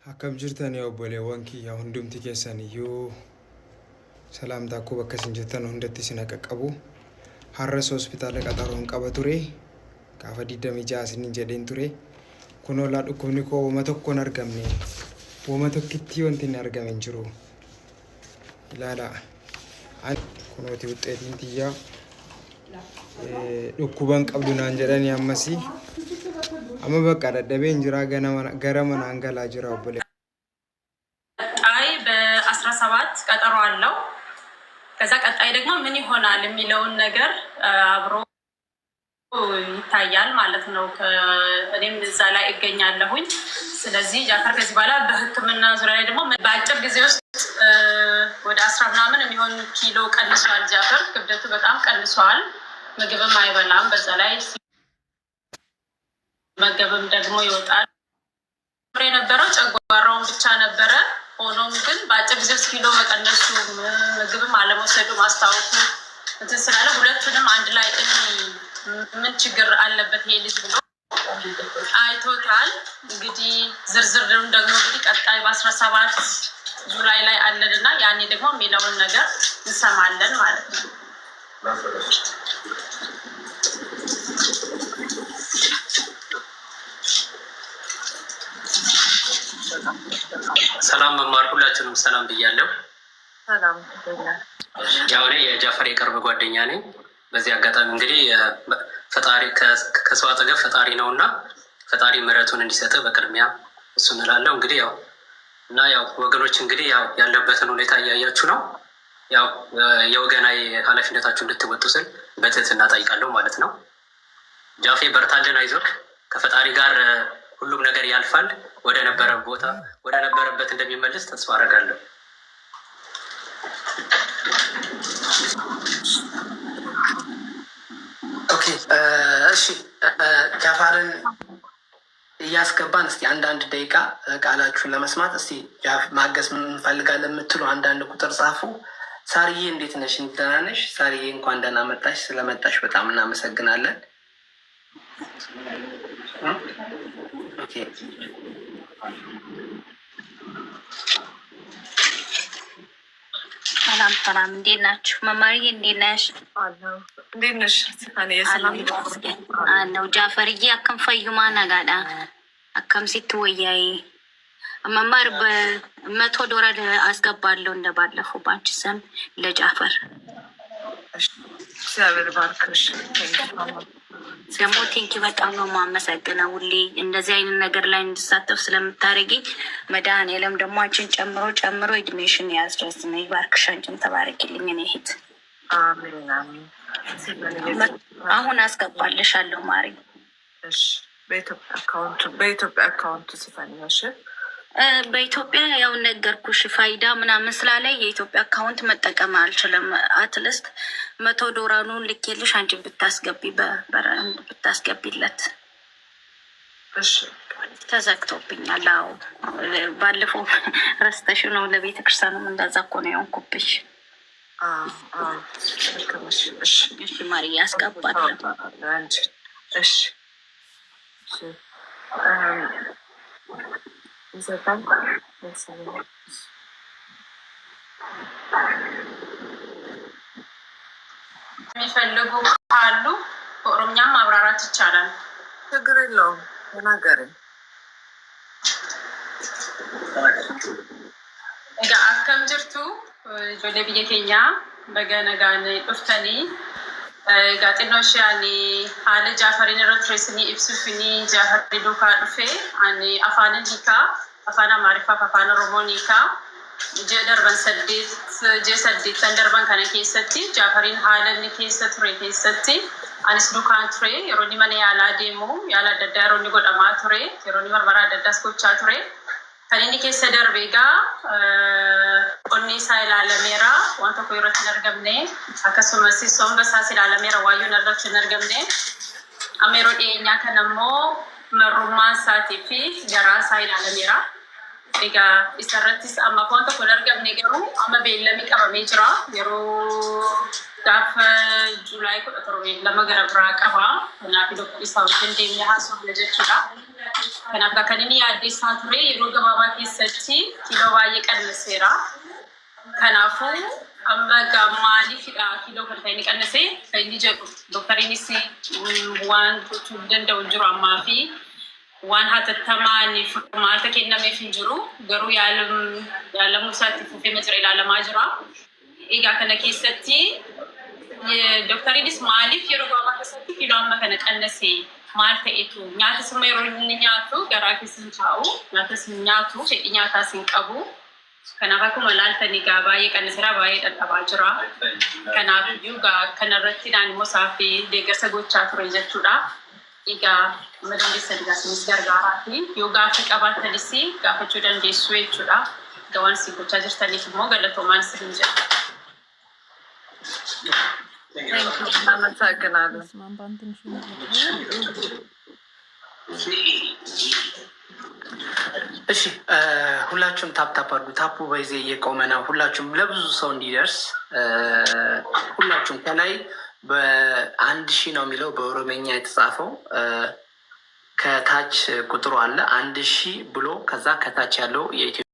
Akkam jirtan yaa obboleewwan kiyya hundumti keessan iyyuu salaamtaa akkoo bakka isin jirtan hundatti isin qaqqabu. Har'as hospitaala qaxaroon qaba ture. Gaafa 26 isiniin jedheen ture. Kunoo laa dhukkubni koo wama tokkoon argamne. Wama tokkitti wanti hin argame hin jiru. Ilaalaa. Kunooti wuxxeetiin tiyyaa. Dhukkuban qabdu naan jedhanii ammasii. Amma bakka dadhabeen jira gara manaan galaa jira obbolee አይ በ17 ቀጠሮ አለው። ከዛ ቀጣይ ደግሞ ምን ይሆናል የሚለውን ነገር አብሮ ይታያል ማለት ነው። እኔም እዛ ላይ እገኛለሁኝ። ስለዚህ ጃፈር ከዚህ በኋላ በሕክምና ዙሪያ ላይ ደግሞ በአጭር ጊዜ ውስጥ ወደ 10 ምናምን የሚሆን ኪሎ ቀንሷል። ጃፈር ክብደቱ በጣም ቀንሷል። ምግብም አይበላም። በዛ ላይ መገብም ደግሞ ይወጣል። የነበረው ጨጓራውን ብቻ ነበረ። ሆኖም ግን በአጭር ጊዜ ውስጥ ኪሎ መቀነሱ ምግብም አለመውሰዱ ማስታወቁ እንትን ስላለ ሁለቱንም አንድ ላይ ምን ችግር አለበት ይሄ ልጅ ብሎ አይቶታል። እንግዲህ ዝርዝሩን ደግሞ እንግዲህ ቀጣይ በ17 ጁላይ ላይ አለንና ያኔ ደግሞ የሚለውን ነገር እንሰማለን ማለት ነው። ሰላም መማር ሁላችንም ሰላም ብያለሁ። ሰላም ያው እኔ የጃፈር የቅርብ ጓደኛ ነኝ። በዚህ አጋጣሚ እንግዲህ ፈጣሪ ከሰው አጠገብ ፈጣሪ ነውና ፈጣሪ ምሕረቱን እንዲሰጥ በቅድሚያ እሱ እንላለሁ። እንግዲህ ያው ወገኖች እንግዲህ ያው ያለበትን ሁኔታ እያያችሁ ነው። ያው የወገናዊ ኃላፊነታችሁ እንድትወጡ ስል በትህትና ጠይቃለሁ ማለት ነው። ጃፌ በርታልን፣ አይዞህ፣ ከፈጣሪ ጋር ሁሉም ነገር ያልፋል። ወደ ነበረበት እንደሚመለስ ተስፋ አደርጋለሁ። ኦኬ እሺ፣ ጃፋርን እያስገባን እስቲ አንዳንድ ደቂቃ ቃላችሁን ለመስማት እስቲ ማገዝ እንፈልጋለን የምትሉ አንዳንድ ቁጥር ጻፉ። ሳርዬ እንዴት ነሽ? ደህና ነሽ? ሳርዬ እንኳን ደህና መጣሽ። ስለመጣሽ በጣም እናመሰግናለን። ሰላም እንዴት ናችሁ? መማርዬ እንዴት ነሽ? እንዴት ነሽ? አለው ጃፈርዬ አከም ፈዩማ ነጋዳ አከም ሲትወያይ መማር $100 አስገባለሁ እንደባለፈው ባንቺ ስም ለጃፈር። እግዚአብሔር ባርክሽ። ደግሞ ቴንኪ በጣም ነው የማመሰግነው። ሁሌ እንደዚህ አይነት ነገር ላይ እንድሳተፍ ስለምታደርጊኝ መድኃኒዓለም ደግሞ አንቺን ጨምሮ እድሜሽን ያስረዝም። ይባርክሽ። አንቺን ተባረኪልኝ። እኔ እህት አሁን አስገባልሻለሁ ማሪ። በኢትዮጵያ አካውንቱ ስፈልሽ በኢትዮጵያ ያው ነገርኩሽ ፋይዳ ምናምን ስላለ የኢትዮጵያ አካውንት መጠቀም አልችልም። አትሊስት $100 ልኬልሽ አንቺ ብታስገቢለት። ተዘግቶብኛል። አዎ ባለፈው ረስተሽ ነው። ለቤተ ክርስቲያንም እንደዛ እኮ ነው የሆንኩብሽ። እሺ ማሪ ያስገባለሁ። እሺ የሚፈልጉ ካሉ በኦሮምኛም ማብራራት ይቻላል። ችግር የለውም። ተናገሪ። አከም ጅርቱ ጆሌ ብዬ ኬኛ በገነጋን ዱፍተኒ ጋጤኖሽያኒ ሀለ ጃፈሪን ረትሬስኒ ኢብሱፍኒ ጃፈሪ ዱካ ዱፌ አኒ አፋንን ሂካ አፋና ማሪፋ አፋና ሮሞኒካ ጀደርበን ሰዴት ተንደርበን ከነ ኬሰቲ ጃፈሪን ሀለኒ ኬሰ ቱሬ ኬሰቲ አኒስ ዱካን ቱሬ የሮኒ መነ ያላ ዴሙ ያላ ደዳ የሮኒ ጎደማ ቱሬ የሮኒ መርመራ ደዳስ ኮቻ ቱሬ ከኔኒ ኬሰ ደርቤጋ ኦኒ ሳይል አለሜራ ዋንተ ኮይረት ነርገምኔ አከሱመሲ ሶምበሳ ሲል አለሜራ ዋዩ ነርገች ነርገምኔ አሜሮ ዴኛ ከነሞ መሩማን ሳቲፊ ገራ ሳይል አለሜራ ኤጋ ኢሰረቲስ አማ ዋንተ ኮይነርገምኔ ገሩ አመ ቤለሚ ቀበሜ ጅራ የሮ ዳፍ ጁላይ ቁጥሩ ለመገረብራ ቀባ እና ዶክተር ሳውንድ እንደሚያሳው ለጀችላ ከናካ ከነኒ አዲስ ሳትሬ የሮ ገባባ ኬሰ keessatti kiiloo baay'ee qannaseera. Kanaafuu amma maaliifidha kiiloo kan ta'e ni qannase kan inni jedhu doktariinis waan gochuu danda'u jiru ammaa fi waan hatattamaan furmaata kennameef hin jiru. Garuu yaalamuu isaatti fufee majira ilaalamaa jira. Egaa kana keessatti doktariinis maaliif yeroo gabaabaa keessatti kiiloo amma kana qannase maal ta'etu nyaata sima yeroo inni nyaatu garaa keessa hin taa'u nyaata sin nyaatu fedhii nyaataa sin qabu. Kanaaf akkuma laaltanii gaa baay'ee qannaseera baay'ee dadhabaa jira. Kanaaf iyyuu kanarratti immoo isaafii deeggarsa gochaa ture jechuudha. Egaa madandeessa digaasinis gargaaraa fi yoo gaaffii qabaatanis gaafachuu dandeessu jechuudha. Egaa waan isin gochaa jirtaniif immoo galatoomaan isin jedha. እሺ ሁላችሁም ታፕ አድርጉ። ታፑ በይዜ እየቆመ ነው። ሁላችሁም ለብዙ ሰው እንዲደርስ ሁላችሁም ከላይ በ1000 ነው የሚለው በኦሮምኛ የተጻፈው ከታች ቁጥሩ አለ 1000 ብሎ ከዛ ከታች ያለው የኢትዮጵያ